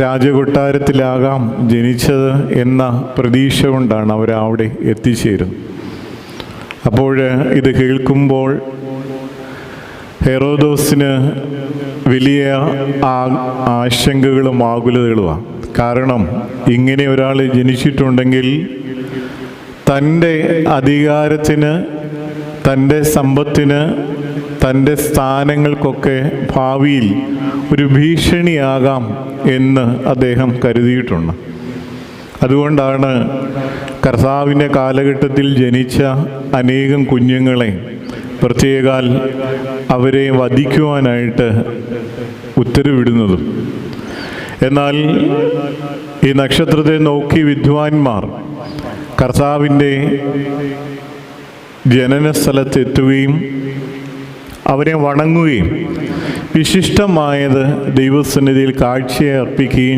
രാജകൊട്ടാരത്തിലാകാം ജനിച്ചത് എന്ന പ്രതീക്ഷ കൊണ്ടാണ് അവരവിടെ എത്തിച്ചേരുന്നത്. അപ്പോൾ ഇത് കേൾക്കുമ്പോൾ ഹെറോദോസിന് വലിയ ആശങ്കകളും ആകുലതകളുമാണ്. കാരണം ഇങ്ങനെ ഒരാൾ ജനിച്ചിട്ടുണ്ടെങ്കിൽ തൻ്റെ അധികാരത്തിന്, തൻ്റെ സമ്പത്തിന്, തൻ്റെ സ്ഥാനങ്ങൾക്കൊക്കെ ഭാവിയിൽ ഒരു ഭീഷണിയാകാം എന്ന് അദ്ദേഹം കരുതിയിട്ടുണ്ട്. അതുകൊണ്ടാണ് കർത്താവിൻ്റെ കാലഘട്ടത്തിൽ ജനിച്ച അനേകം കുഞ്ഞുങ്ങളെ പ്രത്യേകാൽ അവരെ വധിക്കുവാനായിട്ട് ഉത്തരവിടുന്നതും. എന്നാൽ ഈ നക്ഷത്രത്തെ നോക്കി വിദ്വാൻമാർ കർത്താവിൻ്റെ ജനന സ്ഥലത്തെത്തുകയും അവരെ വണങ്ങുകയും വിശിഷ്ടമായത് ദൈവസന്നിധിയിൽ കാഴ്ചയെ അർപ്പിക്കുകയും